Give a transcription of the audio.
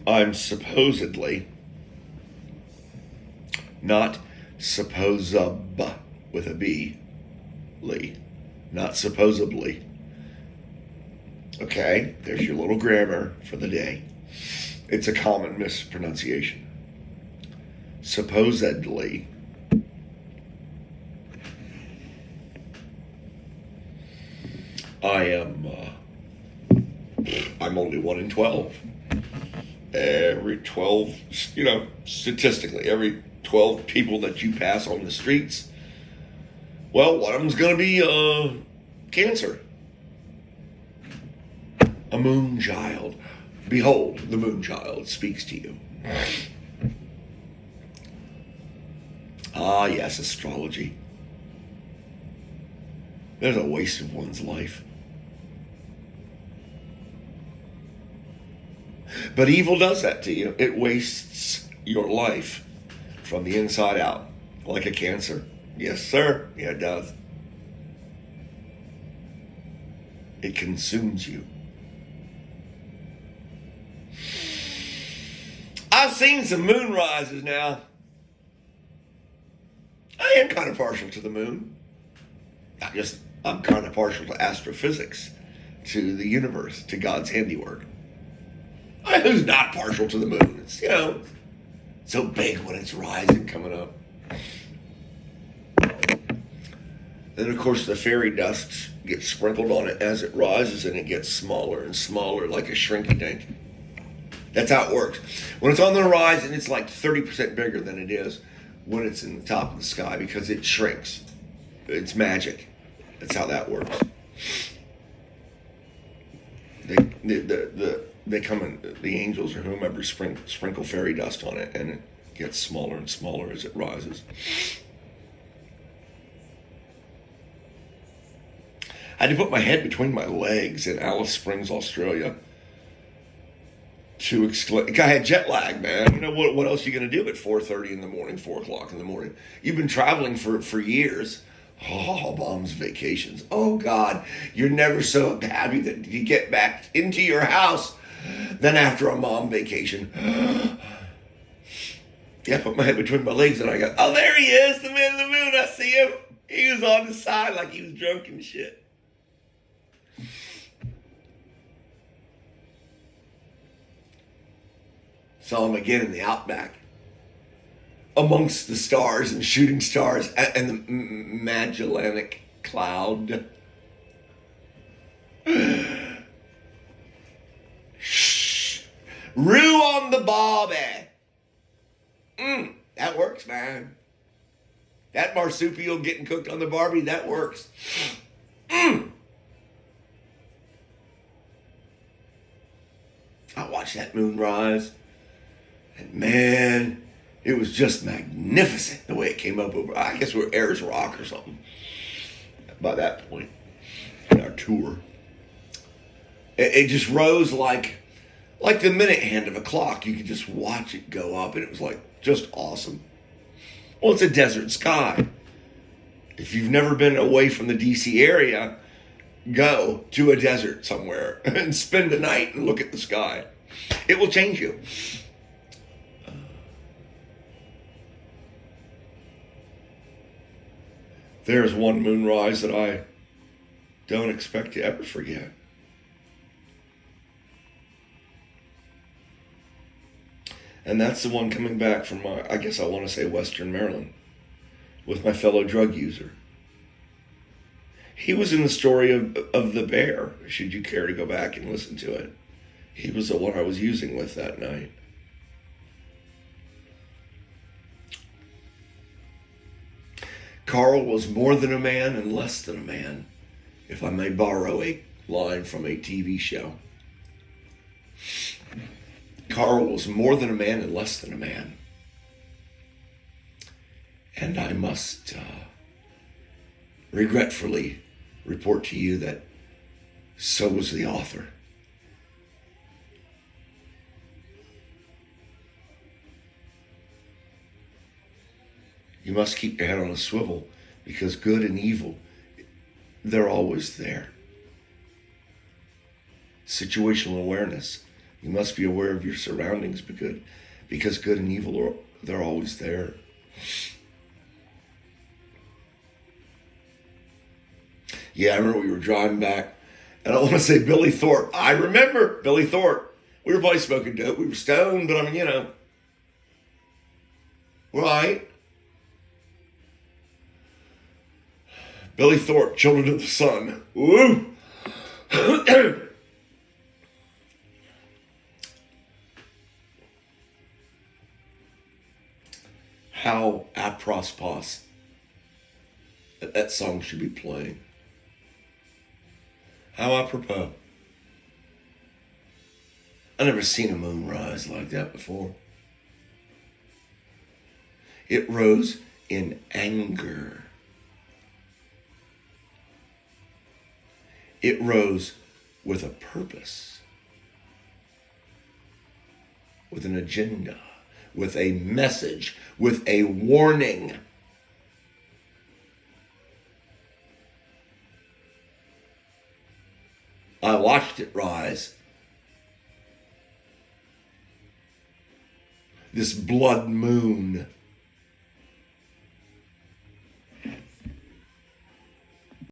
I'm supposedly, not supposub with a B, Lee, not supposedly. Okay, there's your little grammar for the day. It's a common mispronunciation. Supposedly. I'm only 1 in 12. Every 12, statistically, every 12 people that you pass on the streets, well, one of them's going to be cancer. A moon child. Behold, the moon child speaks to you. Ah, yes, astrology. There's a waste of one's life. But evil does that to you. It wastes your life from the inside out, like a cancer. Yes, sir. Yeah, it does. It consumes you. I've seen some moon rises now. I am kind of partial to the moon. I'm kind of partial to astrophysics, to the universe, to God's handiwork. Who's not partial to the moon? It's, so big when it's rising, coming up. And of course, the fairy dust gets sprinkled on it as it rises, and it gets smaller and smaller, like a shrinky dink. That's how it works. When it's on the horizon, it's like 30% bigger than it is when it's in the top of the sky, because it shrinks. It's magic. That's how that works. They come in, the angels or whomever sprinkle fairy dust on it, and it gets smaller and smaller as it rises. I had to put my head between my legs in Alice Springs, Australia, to exclaim. I had jet lag, man. What else are you going to do at 4:30 in the morning, 4 o'clock in the morning? You've been traveling for years. Oh, mom's vacations. Oh, God, you're never so happy that you get back into your house than after a mom vacation. Yeah, I put my head between my legs and I go, oh, there he is, the man in the moon. I see him. He was on the side like he was drunk and shit. Saw him again in the outback, amongst the stars and shooting stars and the Magellanic Cloud. Shh. Rue on the barbie. That works, man. That marsupial getting cooked on the Barbie, that works. I watched that moon rise. And man, it was just magnificent the way it came up over, I guess we're Ayers Rock or something by that point in our tour. It just rose like the minute hand of a clock. You could just watch it go up, and it was like just awesome. Well, it's a desert sky. If you've never been away from the DC area, go to a desert somewhere and spend the night and look at the sky. It will change you. There's one moonrise that I don't expect to ever forget. And that's the one coming back from I guess I want to say Western Maryland, with my fellow drug user. He was in the story of the bear, should you care to go back and listen to it. He was the one I was using with that night. Carl was more than a man and less than a man, if I may borrow a line from a TV show. Carl was more than a man and less than a man. And I must regretfully report to you that so was the author. You must keep your head on a swivel, because good and evil, they're always there. Situational awareness, You must be aware of your surroundings because good and evil they're always there. Yeah, I remember we were driving back, and I want to say Billy Thorpe. I remember Billy Thorpe. We were probably smoking dope. We were stoned, but I mean, right? Billy Thorpe, Children of the Sun. Woo! How apropos that song should be playing. How apropos. I've never seen a moon rise like that before. It rose in anger. It rose with a purpose, with an agenda, with a message, with a warning. I watched it rise. This blood moon